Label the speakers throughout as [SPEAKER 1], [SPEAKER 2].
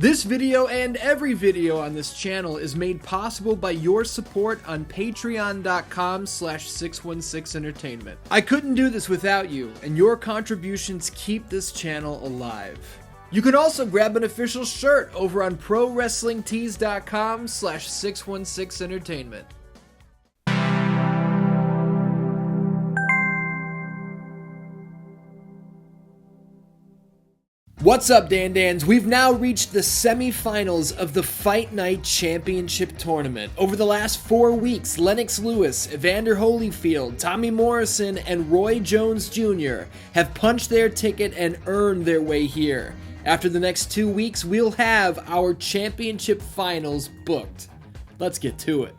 [SPEAKER 1] This video and every video on this channel is made possible by your support on patreon.com/616entertainment. I couldn't do this without you, and your contributions keep this channel alive. You can also grab an official shirt over on prowrestlingtees.com/616entertainment. What's up, DanDans? We've now reached the semifinals of the Fight Night Championship Tournament. Over the last 4 weeks, Lennox Lewis, Evander Holyfield, Tommy Morrison, and Roy Jones Jr. have punched their ticket and earned their way here. After the next 2 weeks, we'll have our championship finals booked. Let's get to it.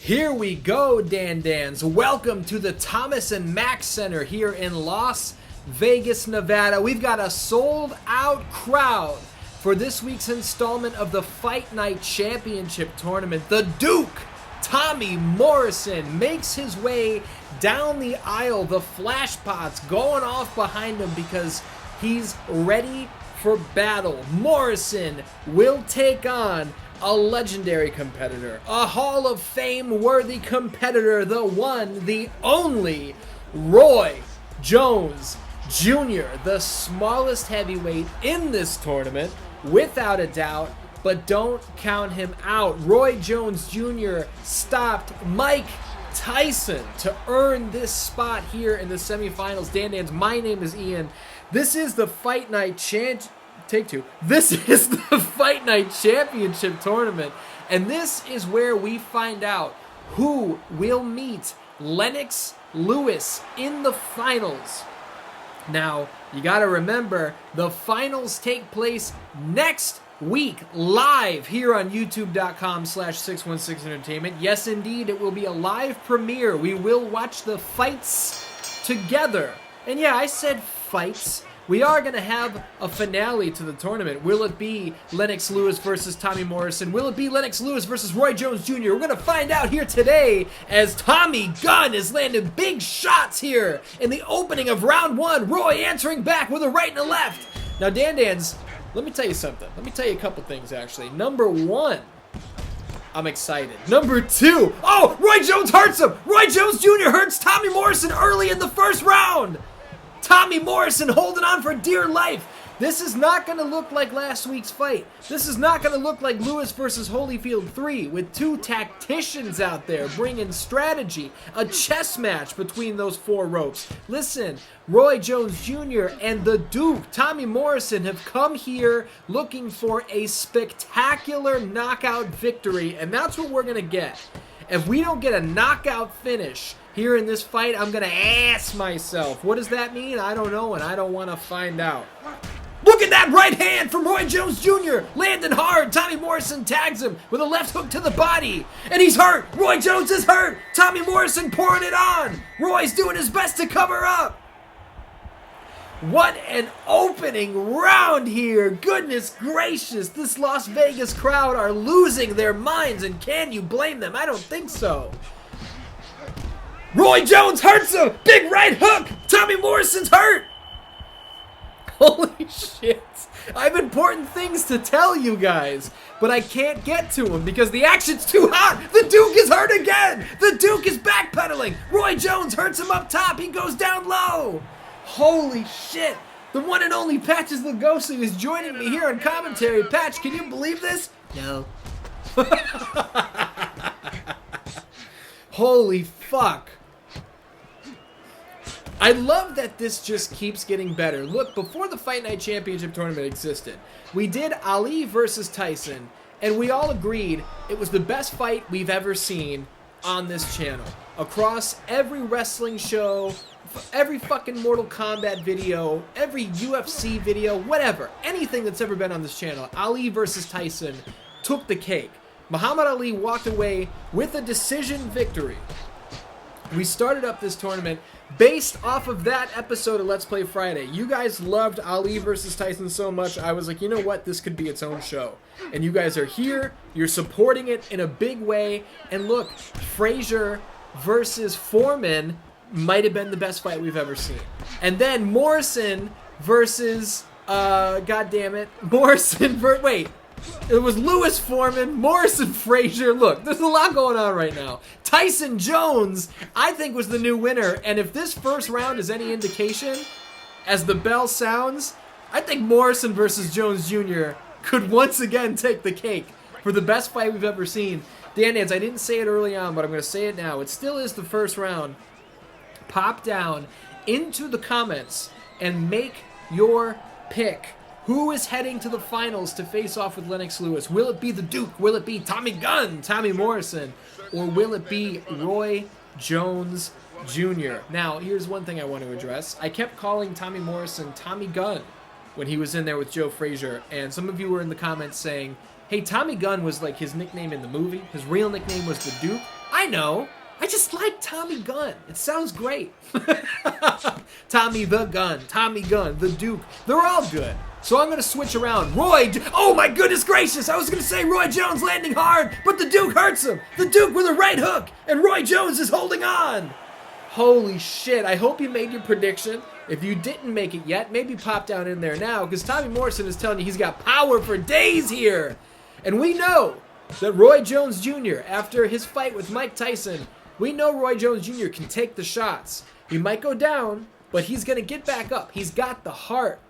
[SPEAKER 1] Here we go, DanDans. Welcome to the Thomas and Mack Center here in Las Vegas, Nevada. We've got a sold-out crowd for this week's installment of the Fight Night Championship Tournament. The Duke, Tommy Morrison, makes his way down the aisle. The flash pots going off behind him because he's ready for battle. Morrison will take on a legendary competitor, a Hall of Fame-worthy competitor, the one, the only, Roy Jones Jr., the smallest heavyweight in this tournament, without a doubt, but don't count him out. Roy Jones Jr. stopped Mike Tyson to earn this spot here in the semifinals. DanDans, my name is Ian. This is the Fight Night This is the Fight Night Championship Tournament, and this is where we find out who will meet Lennox Lewis in the finals. Now, you gotta remember, the finals take place next week, live here on youtube.com/616entertainment. Yes, indeed, it will be a live premiere. We will watch the fights together. And yeah, I said fights. We are going to have a finale to the tournament. Will it be Lennox Lewis versus Tommy Morrison? Will it be Lennox Lewis versus Roy Jones Jr.? We're going to find out here today as Tommy Gunn is landing big shots here in the opening of round one. Roy answering back with a right and a left. Now, DanDans, let me tell you something. Let me tell you a couple things, actually. Number one, I'm excited. Number two, oh, Roy Jones hurts him. Roy Jones Jr. hurts Tommy Morrison early in the first round. Tommy Morrison holding on for dear life. This is not going to look like last week's fight. This is not going to look like Lewis versus Holyfield 3 with two tacticians out there bringing strategy. A chess match between those four ropes. Listen, Roy Jones Jr. and the Duke, Tommy Morrison, have come here looking for a spectacular knockout victory, and that's what we're going to get. If we don't get a knockout finish here in this fight, I'm going to ass myself. What does that mean? I don't know, and I don't want to find out. Look at that right hand from Roy Jones Jr. Landing hard. Tommy Morrison tags him with a left hook to the body. And he's hurt. Roy Jones is hurt. Tommy Morrison pouring it on. Roy's doing his best to cover up. What an opening round here. Goodness gracious. This Las Vegas crowd are losing their minds, and can you blame them? I don't think so. Roy Jones hurts him! Big right hook! Tommy Morrison's hurt! Holy shit. I have important things to tell you guys, but I can't get to them because the action's too hot! The Duke is hurt again! The Duke is backpedaling! Roy Jones hurts him up top, he goes down low! Holy shit! The one and only Patches Lugosi is joining me here on commentary. Patch, can you believe this? No. Holy fuck. I love that this just keeps getting better. Look, before the Fight Night Championship Tournament existed, we did Ali versus Tyson, and we all agreed it was the best fight we've ever seen on this channel. Across every wrestling show, every fucking Mortal Kombat video, every UFC video, whatever, anything that's ever been on this channel, Ali versus Tyson took the cake. Muhammad Ali walked away with a decision victory. We started up this tournament based off of that episode of Let's Play Friday. You guys loved Ali versus Tyson so much, I was like, you know what, this could be its own show. And you guys are here, you're supporting it in a big way, and look, Frazier versus Foreman might have been the best fight we've ever seen. And then Morrison versus God damn it. Morrison, wait. It was Lewis Foreman, Morrison Frazier. Look, there's a lot going on right now. Tyson Jones, I think, was the new winner. And if this first round is any indication, as the bell sounds, I think Morrison versus Jones Jr. could once again take the cake for the best fight we've ever seen. DanDans, I didn't say it early on, but I'm going to say it now. It still is the first round. Pop down into the comments and make your pick. Who is heading to the finals to face off with Lennox Lewis? Will it be the Duke? Will it be Tommy Gunn, Tommy Morrison? Or will it be Roy Jones Jr.? Now, here's one thing I want to address. I kept calling Tommy Morrison Tommy Gunn when he was in there with Joe Frazier, and some of you were in the comments saying, hey, Tommy Gunn was like his nickname in the movie. His real nickname was the Duke. I know. I just like Tommy Gunn. It sounds great. Tommy the Gun, Tommy Gunn, the Duke. They're all good. So I'm going to switch around. Oh my goodness gracious. I was going to say Roy Jones landing hard, but the Duke hurts him. The Duke with a right hook, and Roy Jones is holding on. Holy shit. I hope you made your prediction. If you didn't make it yet, maybe pop down in there now, because Tommy Morrison is telling you he's got power for days here. And we know that Roy Jones Jr., after his fight with Mike Tyson, we know Roy Jones Jr. can take the shots. He might go down, but he's going to get back up. He's got the heart.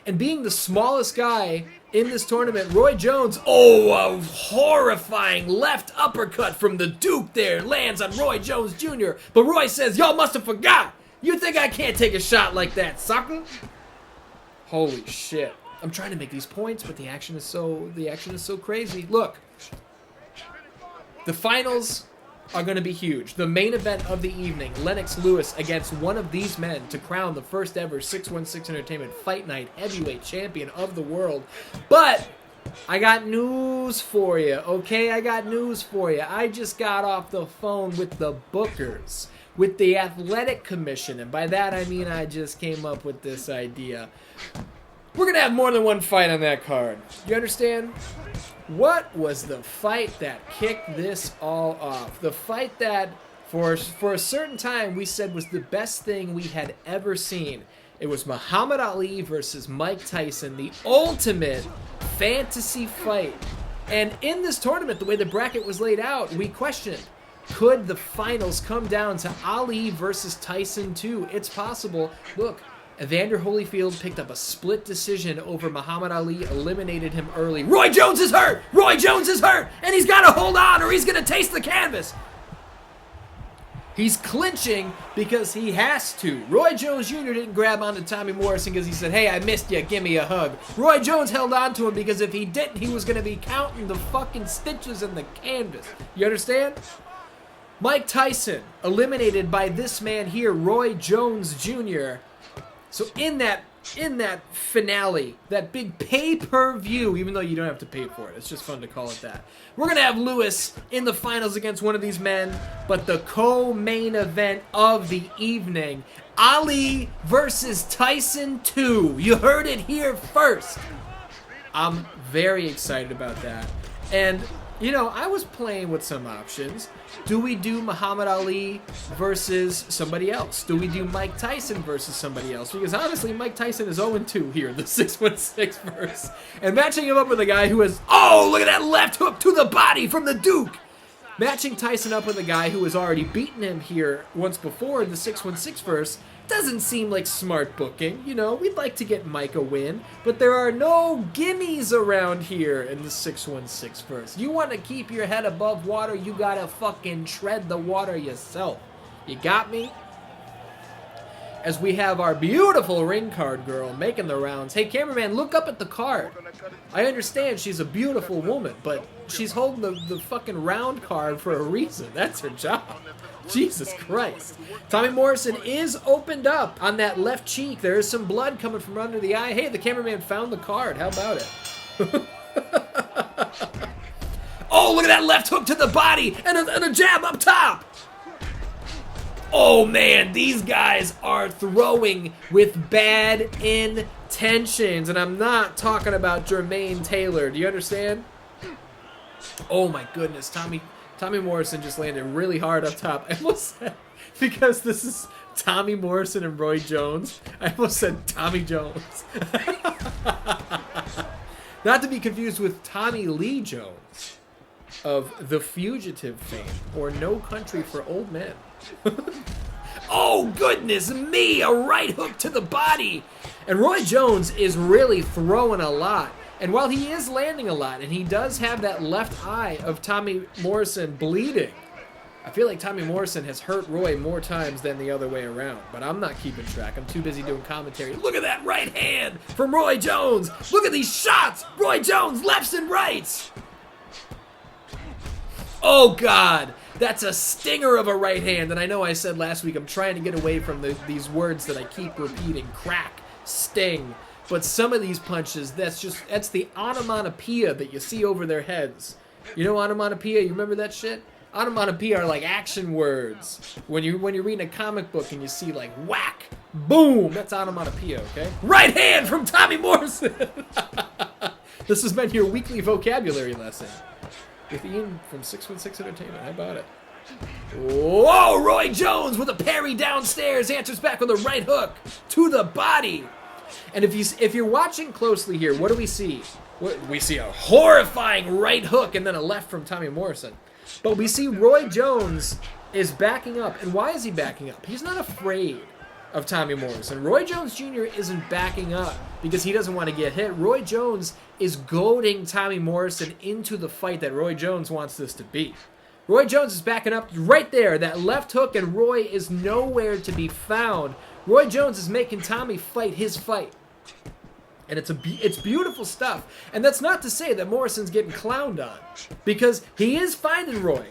[SPEAKER 1] And being the smallest guy in this tournament, Roy Jones, a horrifying left uppercut from the Duke there lands on Roy Jones Jr. But Roy says, y'all must have forgot. You think I can't take a shot like that, sucker? Holy shit. I'm trying to make these points, but the action is so crazy. Look. The finals are going to be huge. The main event of the evening, Lennox Lewis against one of these men to crown the first ever 616 Entertainment Fight Night heavyweight champion of the world. But I got news for you, okay? I got news for you. I just got off the phone with the bookers, with the Athletic Commission, and by that I mean I just came up with this idea. We're going to have more than one fight on that card. You understand? What was the fight that kicked this all off? The fight that, for a certain time, we said was the best thing we had ever seen. It was Muhammad Ali versus Mike Tyson, the ultimate fantasy fight. And in this tournament, the way the bracket was laid out, we questioned, could the finals come down to Ali versus Tyson 2? It's possible. Look. Evander Holyfield picked up a split decision over Muhammad Ali, eliminated him early. Roy Jones is hurt! Roy Jones is hurt! And he's got to hold on or he's going to taste the canvas. He's clinching because he has to. Roy Jones Jr. didn't grab onto Tommy Morrison because he said, hey, I missed you, give me a hug. Roy Jones held on to him because if he didn't, he was going to be counting the fucking stitches in the canvas. You understand? Mike Tyson eliminated by this man here, Roy Jones Jr., so in that finale, that big pay-per-view, even though you don't have to pay for it, it's just fun to call it that. We're going to have Lewis in the finals against one of these men, but the co-main event of the evening, Ali versus Tyson 2. You heard it here first. I'm very excited about that. And, you know, I was playing with some options. Do we do Muhammad Ali versus somebody else? Do we do Mike Tyson versus somebody else? Because honestly, Mike Tyson is 0-2 here, the 616 verse. And matching him up with a guy who has, oh, look at that left hook to the body from the Duke. Matching Tyson up with a guy who has already beaten him here once before in the 616 verse doesn't seem like smart booking. You know, we'd like to get Mike a win, but there are no gimmies around here in the 616 verse. You want to keep your head above water, you gotta fucking tread the water yourself. You got me? As we have our beautiful ring card girl making the rounds. Hey, cameraman, look up at the card. I understand she's a beautiful woman, but she's holding the fucking round card for a reason. That's her job. Jesus Christ. Tommy Morrison is opened up on that left cheek. There is some blood coming from under the eye. Hey, the cameraman found the card. How about it? Oh, look at that left hook to the body and a jab up top. Oh, man, these guys are throwing with bad intentions. And I'm not talking about Jermaine Taylor. Do you understand? Oh, my goodness. Tommy Morrison just landed really hard up top. I almost said, because this is Tommy Morrison and Roy Jones. I almost said Tommy Jones. Not to be confused with Tommy Lee Jones of The Fugitive fame or No Country for Old Men. Oh, goodness me, a right hook to the body. And Roy Jones is really throwing a lot. And while he is landing a lot, and he does have that left eye of Tommy Morrison bleeding, I feel like Tommy Morrison has hurt Roy more times than the other way around. But I'm not keeping track. I'm too busy doing commentary. Look at that right hand from Roy Jones. Look at these shots. Roy Jones, lefts and rights. Oh, God. That's a stinger of a right hand. And I know I said last week I'm trying to get away from these words that I keep repeating. Crack, sting. But some of these punches, that's the onomatopoeia that you see over their heads. You know onomatopoeia? You remember that shit? Onomatopoeia are like action words. When you're reading a comic book and you see like whack, boom, that's onomatopoeia, okay? Right hand from Tommy Morrison. This has been your weekly vocabulary lesson with Ian from 616 Entertainment. How about it? Whoa, Roy Jones with a parry downstairs, answers back with a right hook to the body. And if you're watching closely here, what do we see? We see a horrifying right hook and then a left from Tommy Morrison. But we see Roy Jones is backing up. And why is he backing up? He's not afraid of Tommy Morrison. Roy Jones Jr. isn't backing up because he doesn't want to get hit. Roy Jones is goading Tommy Morrison into the fight that Roy Jones wants this to be. Roy Jones is backing up right there. That left hook, and Roy is nowhere to be found. Roy Jones is making Tommy fight his fight. And it's beautiful stuff. And that's not to say that Morrison's getting clowned on, because he is finding Roy.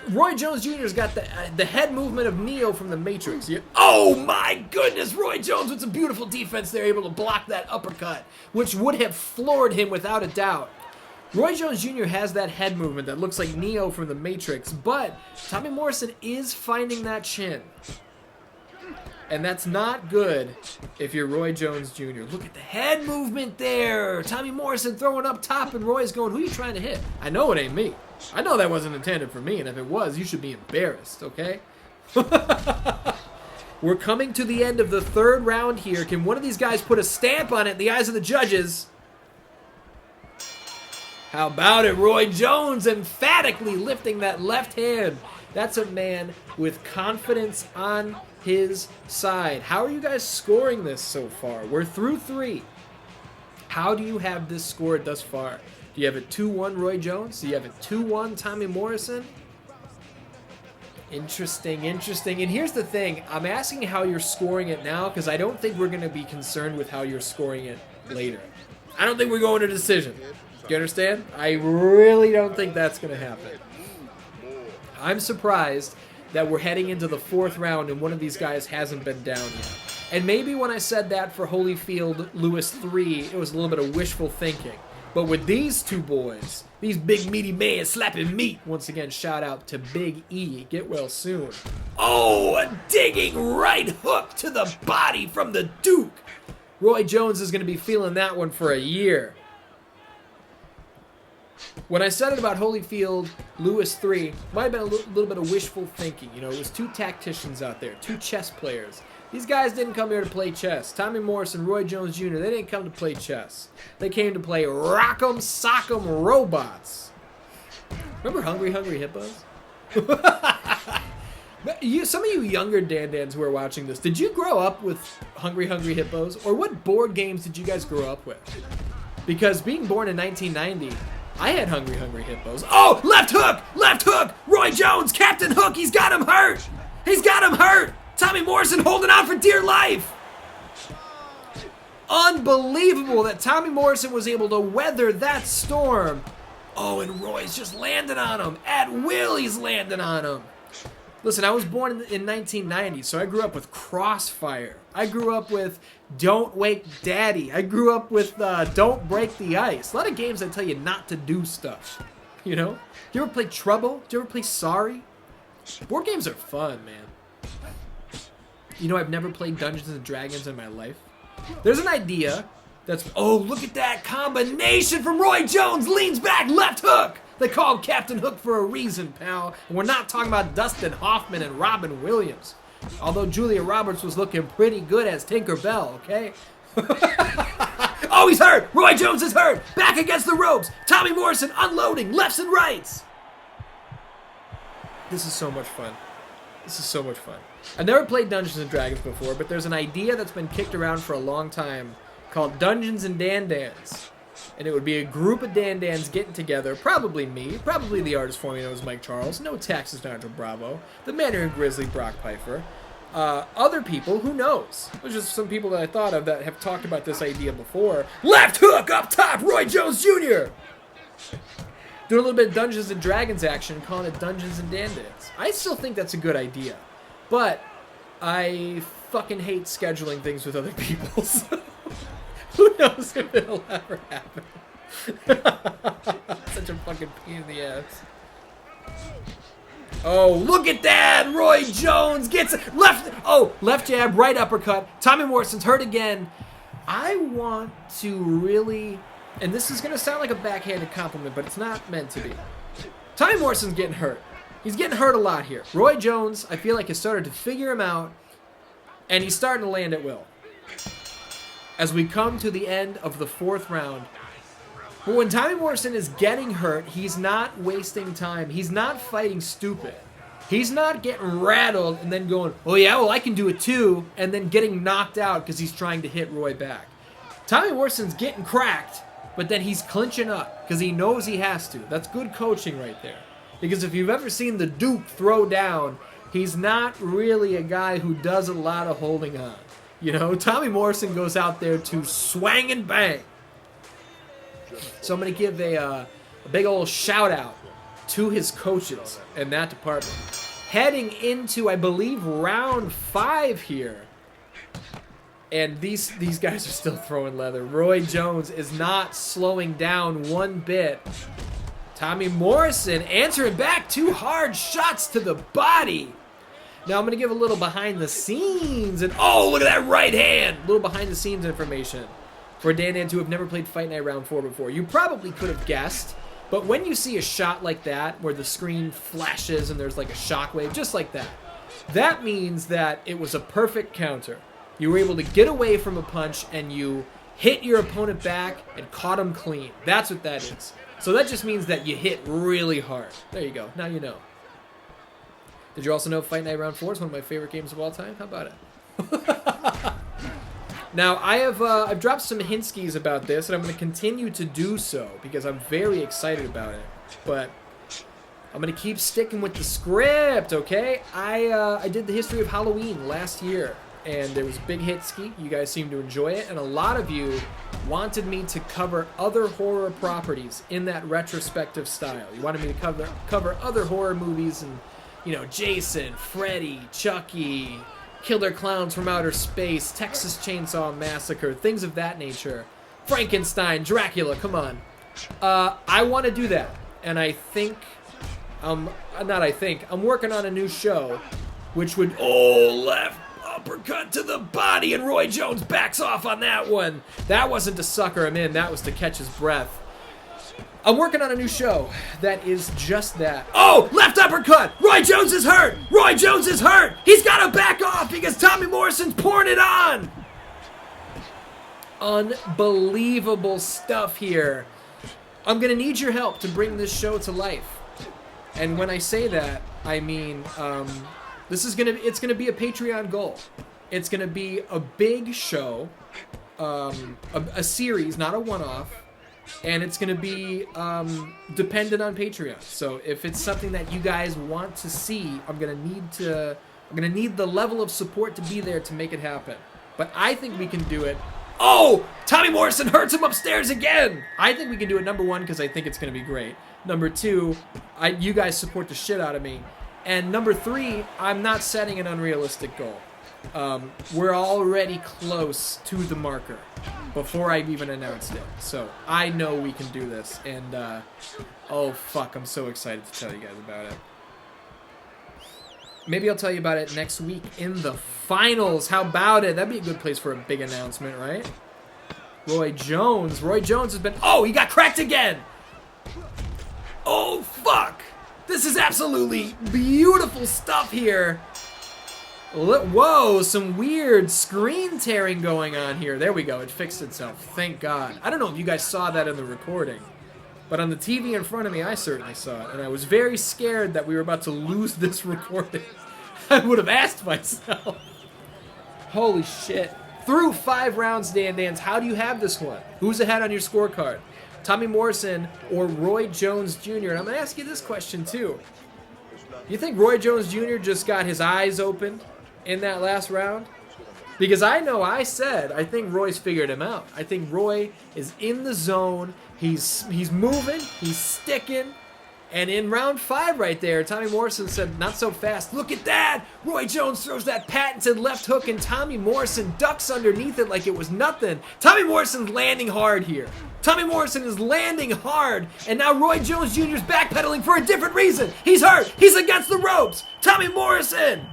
[SPEAKER 1] Roy Jones Jr.'s got the head movement of Neo from The Matrix. Oh my goodness, Roy Jones with some beautiful defense there, able to block that uppercut, which would have floored him without a doubt. Roy Jones Jr. has that head movement that looks like Neo from The Matrix, but Tommy Morrison is finding that chin. And that's not good if you're Roy Jones Jr. Look at the head movement there. Tommy Morrison throwing up top, and Roy's going, who are you trying to hit? I know it ain't me. I know that wasn't intended for me, and if it was, you should be embarrassed, okay? We're coming to the end of the third round here. Can one of these guys put a stamp on it in the eyes of the judges? How about it? Roy Jones emphatically lifting that left hand. That's a man with confidence on his side. How are you guys scoring this so far? We're through 3. How do you have this scored thus far? Do you have it 2-1 Roy Jones? Do you have it 2-1 Tommy Morrison? Interesting. And here's the thing. I'm asking how you're scoring it now because I don't think we're going to be concerned with how you're scoring it later. I don't think we're going to decision. Do you understand? I really don't think that's going to happen. I'm surprised that we're heading into the 4th round and one of these guys hasn't been down yet. And maybe when I said that for Holyfield Lewis 3, it was a little bit of wishful thinking. But with these two boys, these big meaty men slapping meat, once again, shout out to Big E. Get well soon. Oh, a digging right hook to the body from the Duke. Roy Jones is going to be feeling that one for a year. When I said it about Holyfield Lewis 3, might have been a little bit of wishful thinking. You know, it was 2 tacticians out there, 2 chess players. These guys didn't come here to play chess. Tommy Morrison, Roy Jones Jr., they didn't come to play chess. They came to play Rock'em Sock'em Robots. Remember Hungry Hungry Hippos? Some of you younger DanDans who are watching this, did you grow up with Hungry Hungry Hippos? Or what board games did you guys grow up with? Because being born in 1990... I had Hungry Hungry Hippos. Oh, left hook! Left hook! Roy Jones, Captain Hook, he's got him hurt! He's got him hurt! Tommy Morrison holding on for dear life! Unbelievable that Tommy Morrison was able to weather that storm. Oh, and Roy's just landing on him. At will, he's landing on him. Listen, I was born in 1990, so I grew up with Crossfire. I grew up with Don't Wake Daddy. I grew up with Don't Break the Ice. A lot of games that tell you not to do stuff, you know? You ever play Trouble? Do you ever play Sorry? Board games are fun, man. You know, I've never played Dungeons & Dragons in my life. There's an idea that's... Oh, look at that combination from Roy Jones. Leans back, left hook. They called Captain Hook for a reason, pal. And we're not talking about Dustin Hoffman and Robin Williams. Although Julia Roberts was looking pretty good as Tinker Bell, okay? Oh, he's hurt! Roy Jones is hurt! Back against the ropes! Tommy Morrison unloading lefts and rights! This is so much fun. This is so much fun. I've never played Dungeons and Dragons before, but there's an idea that's been kicked around for a long time called Dungeons and DanDans. And it would be a group of DanDans getting together, probably me, probably the artist formerly known as Mike Charles, no taxes, Nigel Bravo, the Mandarin Grizzly, Brock Pfeiffer, other people, who knows? There's just some people that I thought of that have talked about this idea before. Left hook up top, Roy Jones Jr. Doing a little bit of Dungeons and Dragons action, calling it Dungeons and DanDans. I still think that's a good idea, but I fucking hate scheduling things with other people. So who knows if it'll ever happen? Such a fucking pain in the ass. Oh, look at that! Roy Jones gets left. Oh, left jab, right uppercut. Tommy Morrison's hurt again. I want to really, and this is going to sound like a backhanded compliment, but it's not meant to be. Tommy Morrison's getting hurt. He's getting hurt a lot here. Roy Jones, I feel like, has started to figure him out, and he's starting to land at will. As we come to the end of the 4th round. But when Tommy Morrison is getting hurt, he's not wasting time. He's not fighting stupid. He's not getting rattled and then going, oh yeah, well I can do it too, and then getting knocked out because he's trying to hit Roy back. Tommy Morrison's getting cracked, but then he's clinching up because he knows he has to. That's good coaching right there. Because if you've ever seen the Duke throw down, he's not really a guy who does a lot of holding on. You know, Tommy Morrison goes out there to swang and bang. So I'm going to give a big old shout out to his coaches in that department. Heading into, I believe, round 5 here. And these guys are still throwing leather. Roy Jones is not slowing down one bit. Tommy Morrison answering back 2 hard shots to the body. Now I'm going to give a little behind the scenes. And oh, look at that right hand. A little behind the scenes information for DanDans who have never played Fight Night Round 4 before. You probably could have guessed. But when you see a shot like that, where the screen flashes and there's like a shockwave, just like that, that means that it was a perfect counter. You were able to get away from a punch and you hit your opponent back and caught him clean. That's what that is. So that just means that you hit really hard. There you go. Now you know. Did you also know Fight Night Round 4 is one of my favorite games of all time? How about it? Now, I've dropped some hintskis about this, and I'm going to continue to do so because I'm very excited about it. But I'm going to keep sticking with the script, okay? I did the history of Halloween last year, and there was a big hitski. You guys seemed to enjoy it, and a lot of you wanted me to cover other horror properties in that retrospective style. You wanted me to cover other horror movies and, you know, Jason, Freddy, Chucky, Killer Clowns from Outer Space, Texas Chainsaw Massacre, things of that nature. Frankenstein, Dracula, come on. I want to do that. And I think, I'm working on a new show, which would, oh, left uppercut to the body, and Roy Jones backs off on that one. That wasn't to sucker him in, that was to catch his breath. I'm working on a new show that is just that. Oh, left uppercut! Roy Jones is hurt! Roy Jones is hurt! He's got to back off because Tommy Morrison's pouring it on! Unbelievable stuff here. I'm going to need your help to bring this show to life. And when I say that, I mean, it's going to be a Patreon goal. It's going to be a big show, a series, not a one-off. And it's going to be dependent on Patreon. So if it's something that you guys want to see, I'm going to need the level of support to be there to make it happen. But I think we can do it. Oh, Tommy Morrison hurts him upstairs again. I think we can do it, number 1, because I think it's going to be great. Number 2, you guys support the shit out of me. And number 3, I'm not setting an unrealistic goal. We're already close to the marker before I've even announced it. So I know we can do this. And, oh fuck, I'm so excited to tell you guys about it. Maybe I'll tell you about it next week in the finals. How about it? That'd be a good place for a big announcement, right? Roy Jones has been, oh, he got cracked again. Oh fuck. This is absolutely beautiful stuff here. Whoa, some weird screen tearing going on here. There we go. It fixed itself. Thank God. I don't know if you guys saw that in the recording, but on the TV in front of me, I certainly saw it, and I was very scared that we were about to lose this recording. I would have asked myself. Holy shit. Through 5 rounds, DanDans, how do you have this one? Who's ahead on your scorecard? Tommy Morrison or Roy Jones Jr.? And I'm going to ask you this question, too. You think Roy Jones Jr. just got his eyes opened in that last round? Because I know I said I think Roy's figured him out. I think Roy is in the zone. He's moving. He's sticking. And in round 5 right there, Tommy Morrison said, not so fast. Look at that! Roy Jones throws that patented left hook, and Tommy Morrison ducks underneath it like it was nothing. Tommy Morrison's landing hard here. Tommy Morrison is landing hard, and now Roy Jones Jr. is backpedaling for a different reason. He's hurt. He's against the ropes. Tommy Morrison!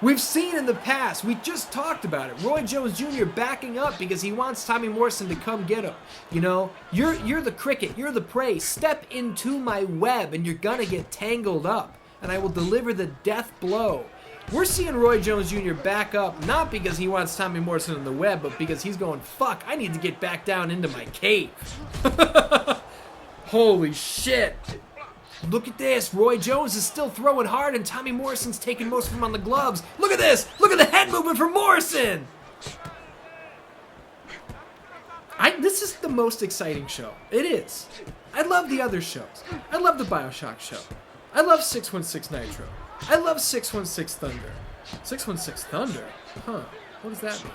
[SPEAKER 1] We've seen in the past, we just talked about it, Roy Jones Jr. backing up because he wants Tommy Morrison to come get him. You know, you're the cricket, you're the prey. Step into my web and you're gonna get tangled up, and I will deliver the death blow. We're seeing Roy Jones Jr. back up, not because he wants Tommy Morrison in the web, but because he's going, fuck, I need to get back down into my cave. Holy shit. Look at this. Roy Jones is still throwing hard, and Tommy Morrison's taking most of them on the gloves. Look at this. Look at the head movement for Morrison. This is the most exciting show. It is. I love the other shows. I love the Bioshock show. I love 616 Nitro. I love 616 Thunder. 616 Thunder? Huh. What does that mean?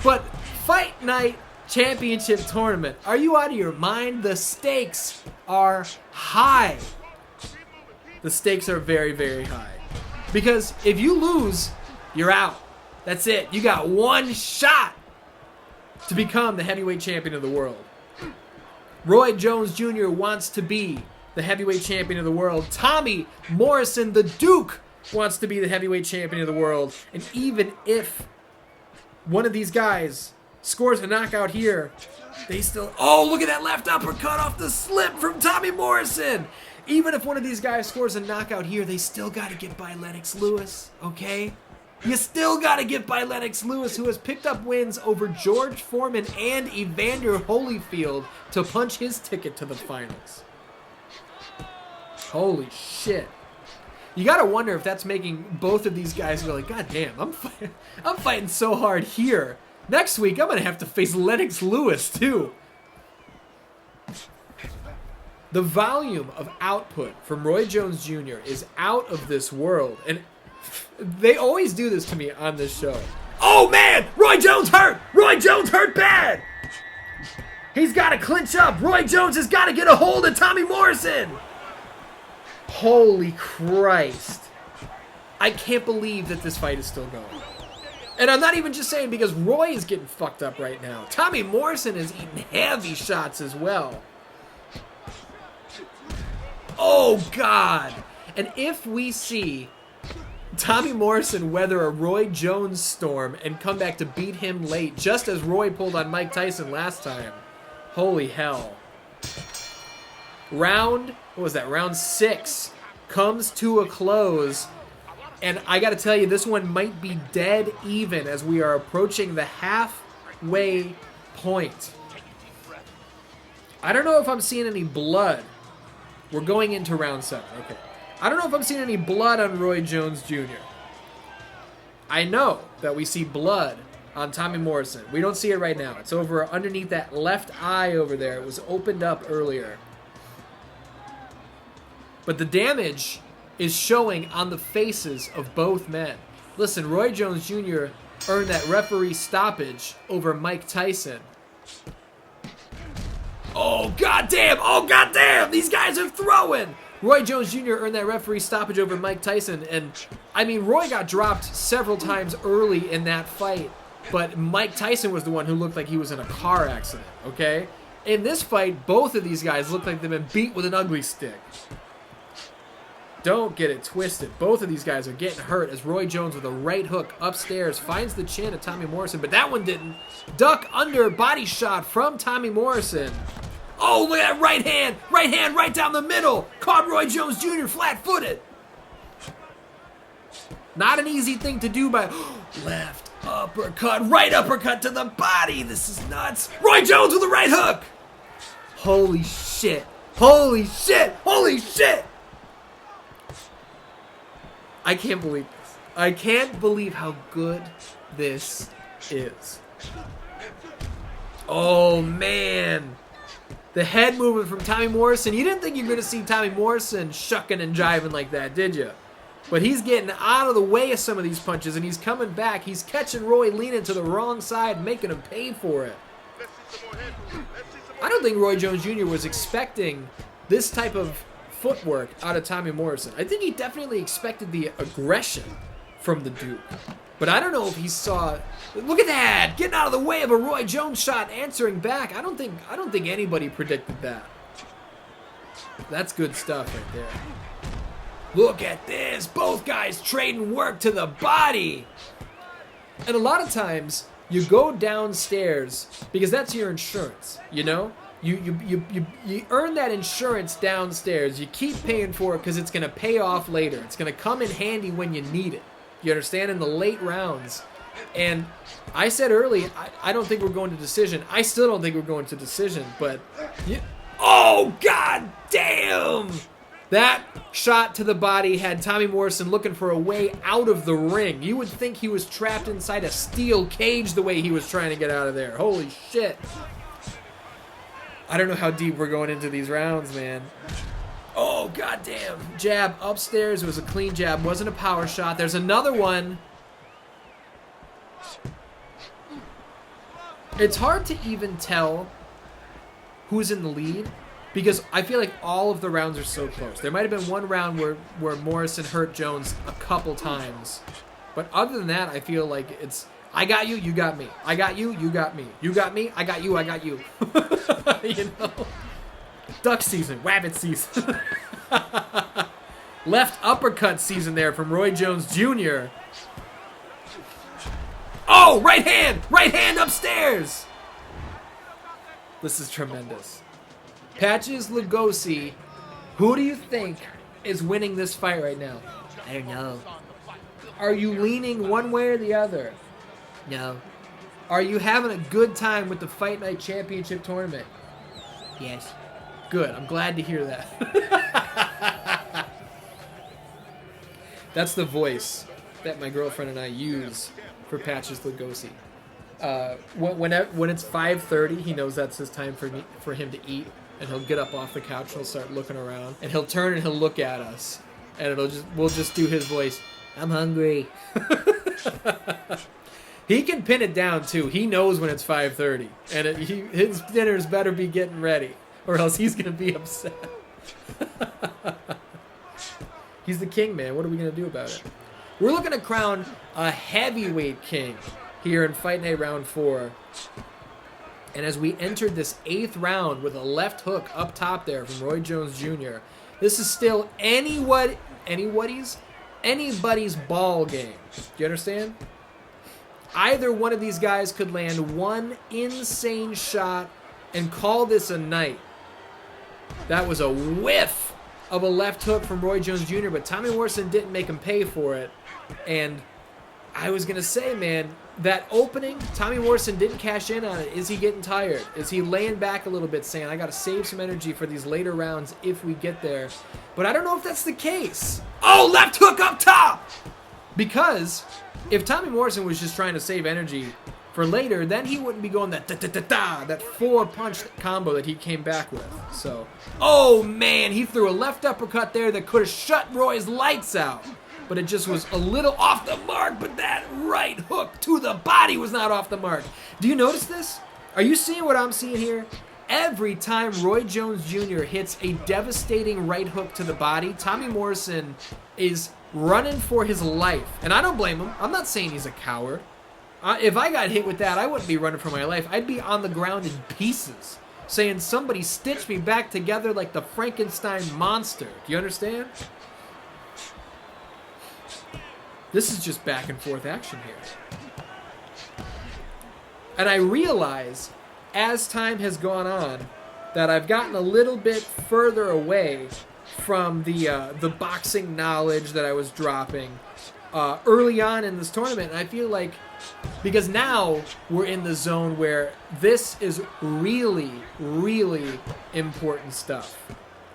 [SPEAKER 1] But Fight Night Championship Tournament. Are you out of your mind? The stakes are high. The stakes are very, very high. Because if you lose, you're out. That's it. You got one shot to become the heavyweight champion of the world. Roy Jones Jr. wants to be the heavyweight champion of the world. Tommy Morrison, the Duke, wants to be the heavyweight champion of the world. And even if one of these guys scores a knockout here, they still... Oh, look at that left uppercut off the slip from Tommy Morrison. Even if one of these guys scores a knockout here, they still got to get by Lennox Lewis, okay? You still got to get by Lennox Lewis, who has picked up wins over George Foreman and Evander Holyfield to punch his ticket to the finals. Holy shit. You got to wonder if that's making both of these guys go like, God damn, I'm fighting so hard here. Next week, I'm going to have to face Lennox Lewis, too. The volume of output from Roy Jones Jr. is out of this world. And they always do this to me on this show. Oh, man! Roy Jones hurt! Roy Jones hurt bad! He's got to clinch up. Roy Jones has got to get a hold of Tommy Morrison. Holy Christ. I can't believe that this fight is still going. And I'm not even just saying because Roy is getting fucked up right now. Tommy Morrison is eating heavy shots as well. Oh, God. And if we see Tommy Morrison weather a Roy Jones storm and come back to beat him late, just as Roy pulled on Mike Tyson last time, holy hell. Round 6 comes to a close. And I got to tell you, this one might be dead even as we are approaching the halfway point. I don't know if I'm seeing any blood. We're going into round 7. Okay. I don't know if I'm seeing any blood on Roy Jones Jr. I know that we see blood on Tommy Morrison. We don't see it right now. It's over underneath that left eye over there. It was opened up earlier. But the damage is showing on the faces of both men. Listen, Roy Jones Jr. earned that referee stoppage over Mike Tyson. Oh, goddamn! Oh, goddamn! These guys are throwing! Roy Jones Jr. earned that referee stoppage over Mike Tyson, and, I mean, Roy got dropped several times early in that fight, but Mike Tyson was the one who looked like he was in a car accident, okay? In this fight, both of these guys look like they've been beat with an ugly stick. Don't get it twisted. Both of these guys are getting hurt as Roy Jones with a right hook upstairs finds the chin of Tommy Morrison, but that one didn't. Duck under body shot from Tommy Morrison. Oh, look at that right hand right down the middle. Caught Roy Jones Jr. flat-footed. Not an easy thing to do by left uppercut, right uppercut to the body. This is nuts. Roy Jones with a right hook. Holy shit. Holy shit. Holy shit. I can't believe this. I can't believe how good this is. Oh, man. The head movement from Tommy Morrison. You didn't think you were going to see Tommy Morrison shucking and jiving like that, did you? But he's getting out of the way of some of these punches, and he's coming back. He's catching Roy leaning to the wrong side, making him pay for it. I don't think Roy Jones Jr. was expecting this type of footwork out of Tommy Morrison. I think he definitely expected the aggression from the Duke. But I don't know if he saw... Look at that! Getting out of the way of a Roy Jones shot, answering back. I don't think anybody predicted that. That's good stuff right there. Look at this! Both guys trading work to the body! And a lot of times, you go downstairs because that's your insurance, you know? You earn that insurance downstairs. You keep paying for it because it's going to pay off later. It's going to come in handy when you need it. You understand? In the late rounds. And I said early, I don't think we're going to decision. I still don't think we're going to decision, but... Oh, god damn! That shot to the body had Tommy Morrison looking for a way out of the ring. You would think he was trapped inside a steel cage the way he was trying to get out of there. Holy shit. I don't know how deep we're going into these rounds, man. Oh, goddamn. Jab upstairs. It was a clean jab. Wasn't a power shot. There's another one. It's hard to even tell who's in the lead because I feel like all of the rounds are so close. There might have been one round where Morrison hurt Jones a couple times. But other than that, I feel like it's I got you, you got me. I got you, you got me. You got me, I got you, I got you. You know? Duck season, rabbit season. Left uppercut season there from Roy Jones Jr. Oh, right hand upstairs. This is tremendous. Patches Lugosi, who do you think is winning this fight right now?
[SPEAKER 2] I don't know.
[SPEAKER 1] Are you leaning one way or the other?
[SPEAKER 2] No.
[SPEAKER 1] Are you having a good time with the Fight Night Championship tournament?
[SPEAKER 2] Yes.
[SPEAKER 1] Good. I'm glad to hear that. That's the voice that my girlfriend and I use for Patches Lugosi. When it's 5:30, he knows that's his time for him to eat, and he'll get up off the couch and he'll start looking around, and he'll turn and he'll look at us, and we'll just do his voice.
[SPEAKER 2] I'm hungry.
[SPEAKER 1] He can pin it down too. He knows when it's 5:30, and his dinners better be getting ready, or else he's gonna be upset. He's the king, man. What are we gonna do about it? We're looking to crown a heavyweight king here in Fight Night Round 4. And as we entered this 8th round with a left hook up top there from Roy Jones Jr., this is still anybody's ball game. Do you understand? Either one of these guys could land one insane shot and call this a night. That was a whiff of a left hook from Roy Jones Jr., but Tommy Morrison didn't make him pay for it. And I was going to say, man, that opening, Tommy Morrison didn't cash in on it. Is he getting tired? Is he laying back a little bit saying, I got to save some energy for these later rounds if we get there? But I don't know if that's the case. Oh, left hook up top! Because if Tommy Morrison was just trying to save energy for later, then he wouldn't be going that that 4-punch combo that he came back with. So, oh man, he threw a left uppercut there that could have shut Roy's lights out. But it just was a little off the mark, but that right hook to the body was not off the mark. Do you notice this? Are you seeing what I'm seeing here? Every time Roy Jones Jr. hits a devastating right hook to the body, Tommy Morrison is running for his life. And I don't blame him. I'm not saying he's a coward. If I got hit with that, I wouldn't be running for my life. I'd be on the ground in pieces, saying somebody stitch me back together like the Frankenstein monster. Do you understand? This is just back and forth action here. And I realize, as time has gone on, that I've gotten a little bit further away from the boxing knowledge that I was dropping early on in this tournament. And I feel like, because now we're in the zone where this is really, really important stuff.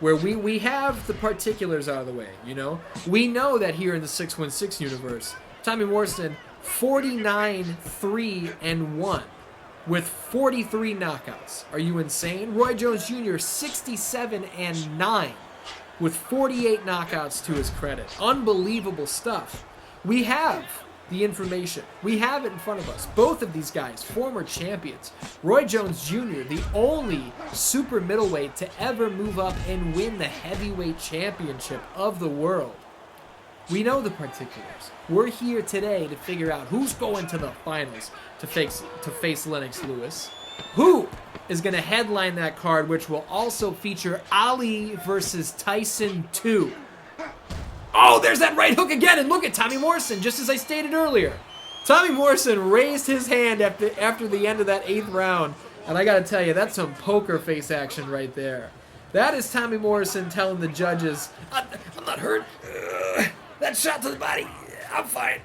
[SPEAKER 1] Where we have the particulars out of the way, you know? We know that here in the 616 universe, Tommy Morrison, 49-3-1 with 43 knockouts. Are you insane? Roy Jones Jr., 67-9 with 48 knockouts to his credit. Unbelievable stuff. We have the information. We have it in front of us. Both of these guys, former champions. Roy Jones Jr., the only super middleweight to ever move up and win the heavyweight championship of the world. We know the particulars. We're here today to figure out who's going to the finals to face Lennox Lewis. Who is going to headline that card, which will also feature Ali versus Tyson 2. Oh, there's that right hook again, and look at Tommy Morrison, just as I stated earlier. Tommy Morrison raised his hand after the end of that 8th round, and I gotta tell you, that's some poker face action right there. That is Tommy Morrison telling the judges, I'm not hurt. That shot to the body, I'm fine.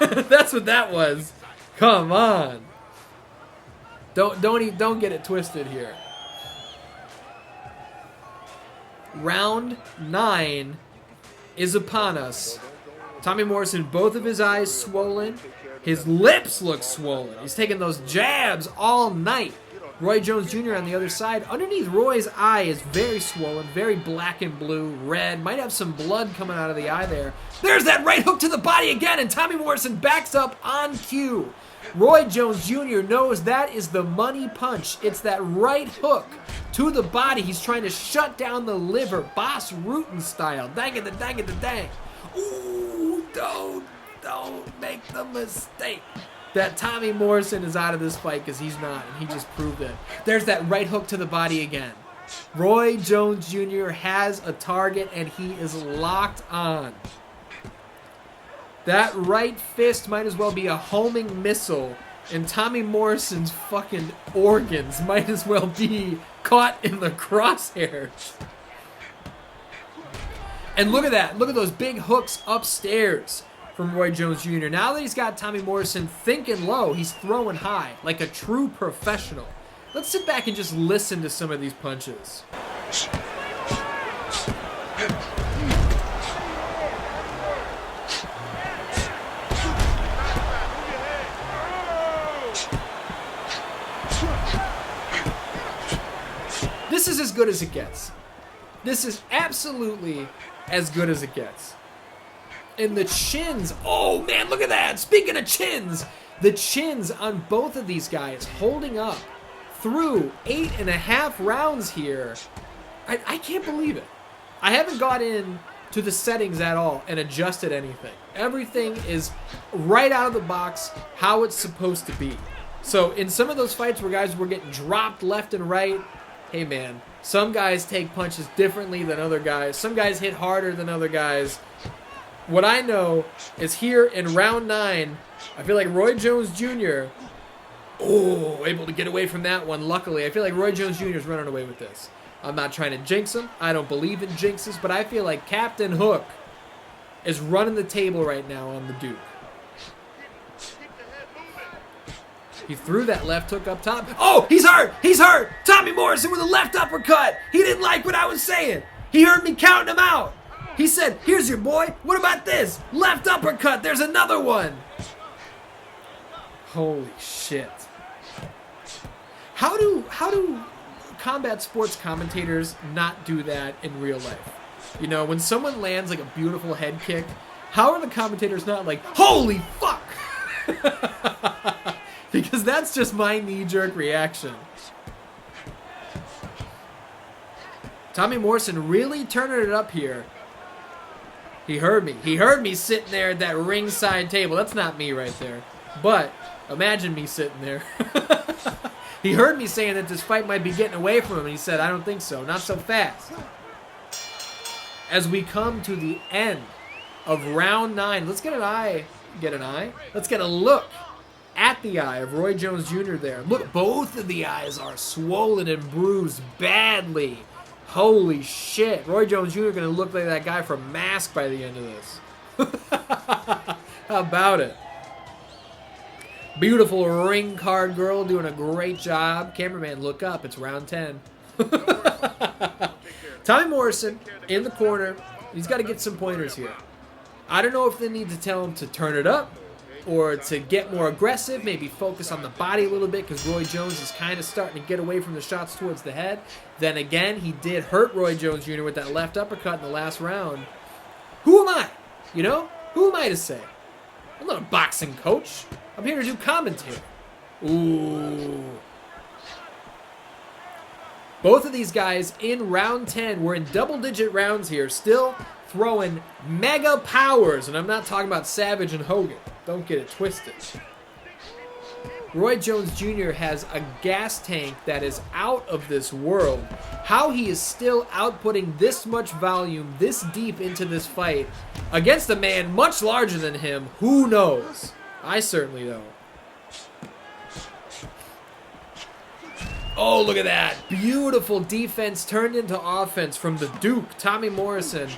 [SPEAKER 1] That's what that was. Come on. Don't get it twisted here. Round 9 is upon us. Tommy Morrison, both of his eyes swollen. His lips look swollen. He's taking those jabs all night. Roy Jones Jr. on the other side. Underneath Roy's eye is very swollen, very black and blue, red. Might have some blood coming out of the eye there. There's that right hook to the body again, and Tommy Morrison backs up on cue. Roy Jones Jr. knows that is the money punch. It's that right hook to the body. He's trying to shut down the liver, Boss Rutan style. Dang it, the dang it, the dang. Ooh, don't make the mistake that Tommy Morrison is out of this fight, because he's not, and he just proved it. There's that right hook to the body again. Roy Jones Jr. has a target, and he is locked on. That right fist might as well be a homing missile, and Tommy Morrison's fucking organs might as well be caught in the crosshairs. And look at that. Look at those big hooks upstairs from Roy Jones Jr. Now that he's got Tommy Morrison thinking low, he's throwing high like a true professional. Let's sit back and just listen to some of these punches. This is as good as it gets. This is absolutely as good as it gets. And the chins, oh man, look at that. Speaking of chins, the chins on both of these guys holding up through 8.5 rounds here. I can't believe it. I haven't got in to the settings at all and adjusted anything. Everything is right out of the box how it's supposed to be. So in some of those fights where guys were getting dropped left and right, hey man, some guys take punches differently than other guys. Some guys hit harder than other guys. What I know is here in round 9, I feel like Roy Jones Jr., able to get away from that one, luckily. I feel like Roy Jones Jr. is running away with this. I'm not trying to jinx him. I don't believe in jinxes, but I feel like Captain Hook is running the table right now on the Duke. He threw that left hook up top. Oh, he's hurt! He's hurt! Tommy Morrison with a left uppercut! He didn't like what I was saying. He heard me counting him out. He said, here's your boy. What about this? Left uppercut. There's another one. Holy shit. How do combat sports commentators not do that in real life? You know, when someone lands like a beautiful head kick, how are the commentators not like, holy fuck? Because that's just my knee-jerk reaction. Tommy Morrison really turning it up here. He heard me. He heard me sitting there at that ringside table. That's not me right there. But imagine me sitting there. He heard me saying that this fight might be getting away from him, and he said, I don't think so. Not so fast. As we come to the end of round 9, let's get an eye. Get an eye? Let's get a look at the eye of Roy Jones Jr. there. Look, both of the eyes are swollen and bruised badly. Holy shit. Roy Jones Jr. going to look like that guy from Mask by the end of this. How about it? Beautiful ring card girl doing a great job. Cameraman, look up. It's round 10. Tommy Morrison in the corner. He's got to get some pointers here. I don't know if they need to tell him to turn it up or to get more aggressive, maybe focus on the body a little bit because Roy Jones is kind of starting to get away from the shots towards the head. Then again, he did hurt Roy Jones Jr. with that left uppercut in the last round. Who am I? You know? Who am I to say? I'm not a boxing coach. I'm here to do commentary. Ooh. Both of these guys in round 10, we're in double-digit rounds here, still throwing mega powers. And I'm not talking about Savage and Hogan. Don't get it twisted. Roy Jones Jr. has a gas tank that is out of this world. How he is still outputting this much volume this deep into this fight against a man much larger than him, who knows? I certainly don't. Oh, look at that. Beautiful defense turned into offense from the Duke, Tommy Morrison.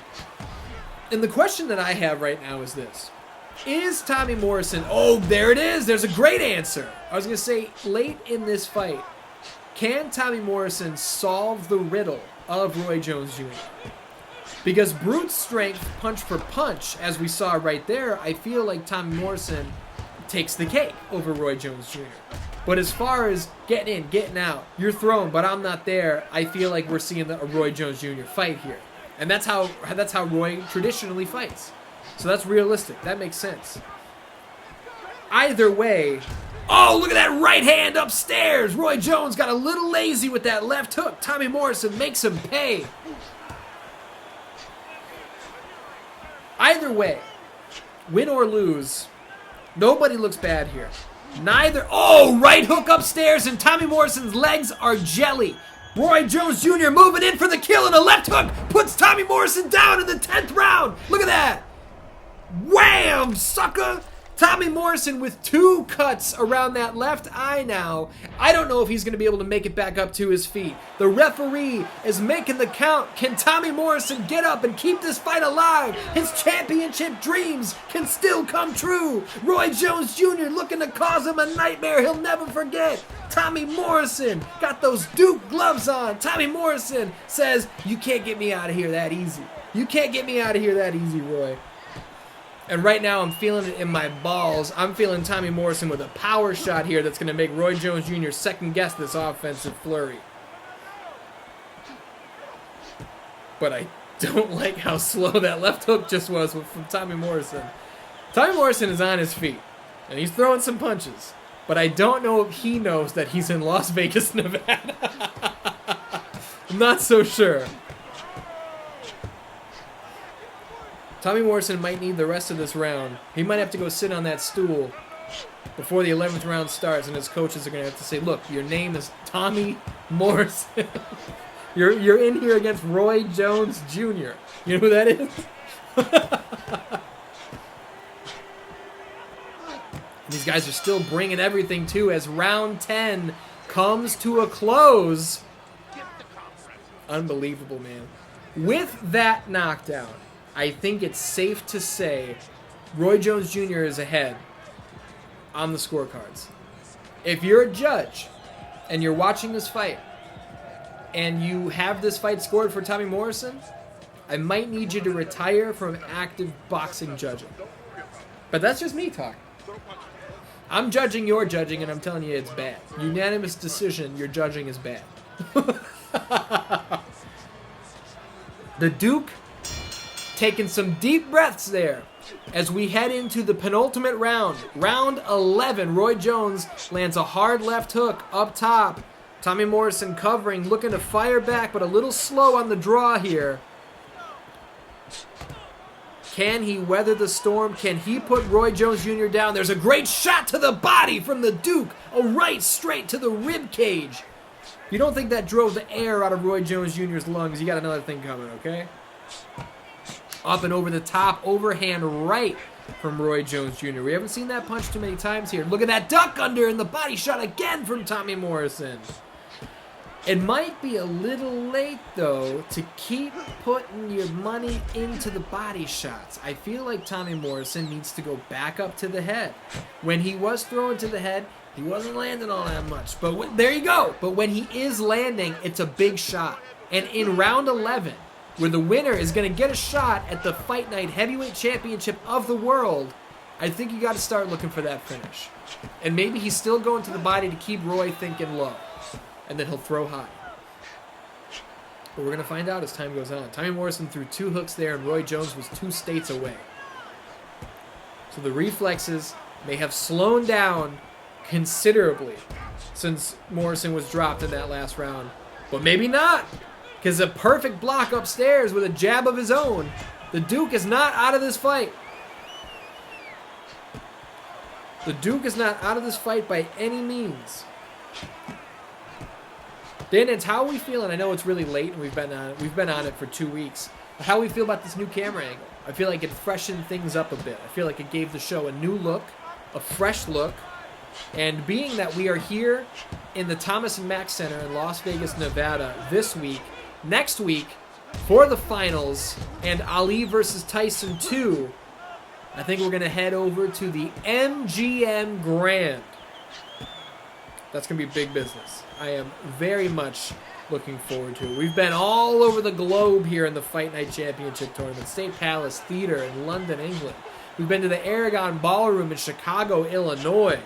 [SPEAKER 1] And the question that I have right now is this. Is Tommy Morrison... Oh, there it is. There's a great answer. I was going to say, late in this fight, can Tommy Morrison solve the riddle of Roy Jones Jr.? Because brute strength, punch for punch, as we saw right there, I feel like Tommy Morrison takes the cake over Roy Jones Jr. But as far as getting in, getting out, you're thrown, but I'm not there, I feel like we're seeing a Roy Jones Jr. fight here. And that's how Roy traditionally fights. So that's realistic. That makes sense. Either way... Oh, look at that right hand upstairs! Roy Jones got a little lazy with that left hook. Tommy Morrison makes him pay. Either way, win or lose, nobody looks bad here. Neither... Oh, right hook upstairs, and Tommy Morrison's legs are jelly. Roy Jones Jr. moving in for the kill, and a left hook puts Tommy Morrison down in the 10th round. Look at that. Wham, sucker! Tommy Morrison with 2 cuts around that left eye now. I don't know if he's going to be able to make it back up to his feet. The referee is making the count. Can Tommy Morrison get up and keep this fight alive? His championship dreams can still come true. Roy Jones Jr. looking to cause him a nightmare he'll never forget. Tommy Morrison got those Duke gloves on. Tommy Morrison says, you can't get me out of here that easy. You can't get me out of here that easy, Roy. And right now, I'm feeling it in my balls. I'm feeling Tommy Morrison with a power shot here that's going to make Roy Jones Jr. second-guess this offensive flurry. But I don't like how slow that left hook just was from Tommy Morrison. Tommy Morrison is on his feet, and he's throwing some punches. But I don't know if he knows that he's in Las Vegas, Nevada. I'm not so sure. Tommy Morrison might need the rest of this round. He might have to go sit on that stool before the 11th round starts, and his coaches are going to have to say, look, your name is Tommy Morrison. you're in here against Roy Jones Jr. You know who that is? These guys are still bringing everything, too, as round 10 comes to a close. Unbelievable, man. With that knockdown, I think it's safe to say Roy Jones Jr. is ahead on the scorecards. If you're a judge and you're watching this fight and you have this fight scored for Tommy Morrison, I might need you to retire from active boxing judging. But that's just me talking. I'm judging your judging, and I'm telling you it's bad. Unanimous decision, your judging is bad. The Duke taking some deep breaths there as we head into the penultimate round. Round 11. Roy Jones lands a hard left hook up top. Tommy Morrison covering, looking to fire back, but a little slow on the draw here. Can he weather the storm? Can he put Roy Jones Jr. down? There's a great shot to the body from the Duke. A right straight to the rib cage. If you don't think that drove the air out of Roy Jones Jr.'s lungs, you got another thing coming, okay? Up and over the top, overhand right from Roy Jones Jr. We haven't seen that punch too many times here. Look at that duck under and the body shot again from Tommy Morrison. It might be a little late, though, to keep putting your money into the body shots. I feel like Tommy Morrison needs to go back up to the head. When he was throwing to the head, he wasn't landing all that much. But there you go. But when he is landing, it's a big shot. And in round 11, where the winner is going to get a shot at the Fight Night Heavyweight Championship of the world, I think you got to start looking for that finish. And maybe he's still going to the body to keep Roy thinking low. And then he'll throw high. But we're going to find out as time goes on. Tommy Morrison threw 2 hooks there, and Roy Jones was 2 states away. So the reflexes may have slowed down considerably since Morrison was dropped in that last round. But maybe not, because a perfect block upstairs with a jab of his own. The Duke is not out of this fight. The Duke is not out of this fight by any means. DanDans, how are we feeling? I know it's really late and we've been on it for 2 weeks. But how do we feel about this new camera angle? I feel like it freshened things up a bit. I feel like it gave the show a new look, a fresh look. And being that we are here in the Thomas and Mack Center in Las Vegas, Nevada this week, next week for the finals and Ali versus Tyson 2, I think we're going to head over to the MGM Grand. That's going to be big business. I am very much looking forward to it. We've been all over the globe here in the Fight Night Championship Tournament. State Palace Theater in London, England. We've been to the Aragon Ballroom in Chicago, Illinois.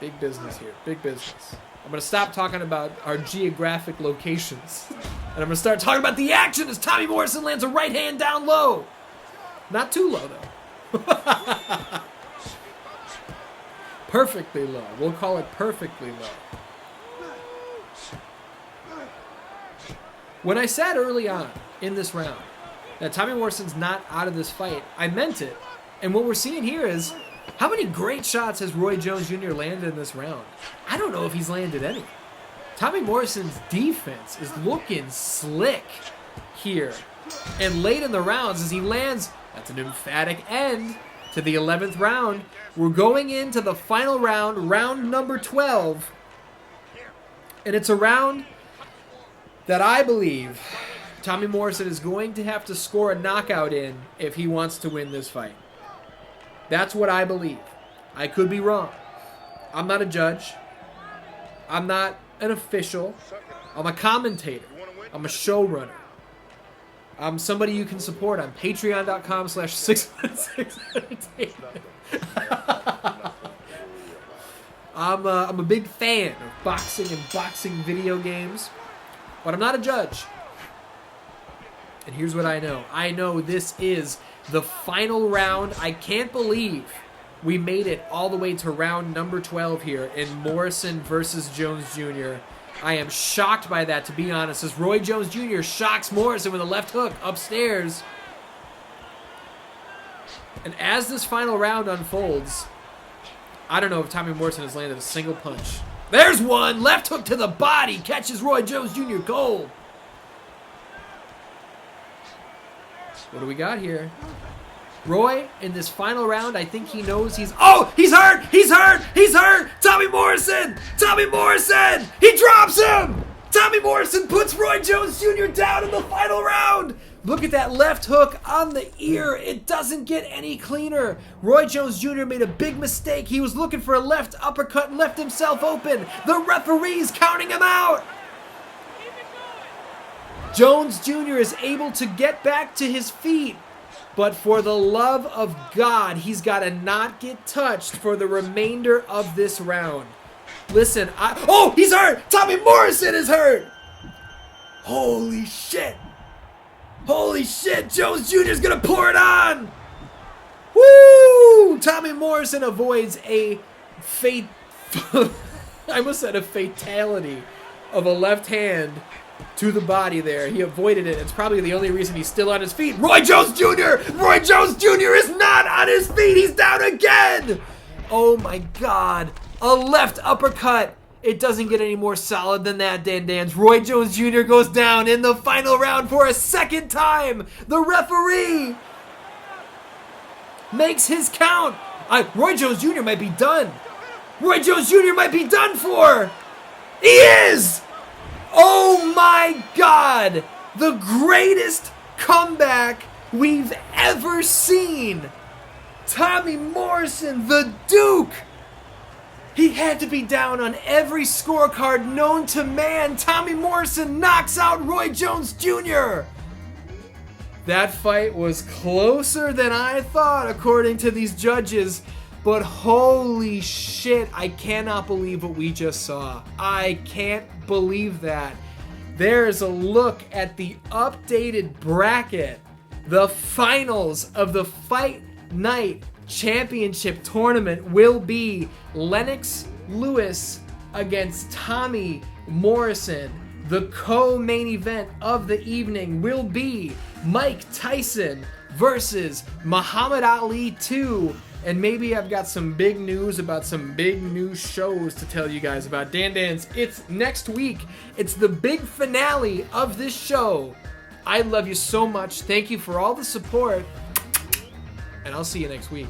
[SPEAKER 1] Big business here. Big business. I'm going to stop talking about our geographic locations. And I'm going to start talking about the action as Tommy Morrison lands a right hand down low. Not too low, though. Perfectly low. We'll call it perfectly low. When I said early on in this round that Tommy Morrison's not out of this fight, I meant it. And what we're seeing here is, how many great shots has Roy Jones Jr. landed in this round? I don't know if he's landed any. Tommy Morrison's defense is looking slick here. And late in the rounds, as he lands, that's an emphatic end to the 11th round. We're going into the final round, round number 12. And it's a round that I believe Tommy Morrison is going to have to score a knockout in if he wants to win this fight. That's what I believe. I could be wrong. I'm not a judge. I'm not an official. I'm a commentator. I'm a showrunner. I'm somebody you can support on patreon.com/616entertainment. I'm a big fan of boxing and boxing video games, but I'm not a judge. And here's what I know. I know this is the final round. I can't believe we made it all the way to round number 12 here in Morrison versus Jones Jr. I am shocked by that, to be honest, as Roy Jones Jr. shocks Morrison with a left hook upstairs. And as this final round unfolds, I don't know if Tommy Morrison has landed a single punch. There's one! Left hook to the body! Catches Roy Jones Jr. cold. What do we got here? Roy, in this final round, I think he knows he's... Oh! He's hurt! He's hurt! He's hurt! Tommy Morrison! Tommy Morrison! He drops him! Tommy Morrison puts Roy Jones Jr. down in the final round! Look at that left hook on the ear. It doesn't get any cleaner. Roy Jones Jr. made a big mistake. He was looking for a left uppercut and left himself open. The referee's counting him out. Jones Jr. is able to get back to his feet. But for the love of God, he's got to not get touched for the remainder of this round. Listen, oh, he's hurt! Tommy Morrison is hurt! Holy shit! Holy shit, Jones Jr. is going to pour it on! Woo! Tommy Morrison avoids a I almost said a fatality of a left hand to the body there. He avoided it. It's probably the only reason he's still on his feet. Roy Jones Jr.! Roy Jones Jr. is not on his feet! He's down again! Oh my God. A left uppercut. It doesn't get any more solid than that, DanDans. Roy Jones Jr. goes down in the final round for a second time. The referee makes his count. Roy Jones Jr. might be done. Roy Jones Jr. might be done for. He is! Oh my God! The greatest comeback we've ever seen! Tommy Morrison, the Duke! He had to be down on every scorecard known to man. Tommy Morrison knocks out Roy Jones Jr. That fight was closer than I thought, according to these judges. But holy shit, I cannot believe what we just saw. I can't believe that. There's a look at the updated bracket. The finals of the Fight Night Championship Tournament will be Lennox Lewis against Tommy Morrison. The co-main event of the evening will be Mike Tyson versus Muhammad Ali 2. And maybe I've got some big news about some big new shows to tell you guys about. DanDans, it's next week. It's the big finale of this show. I love you so much. Thank you for all the support. And I'll see you next week.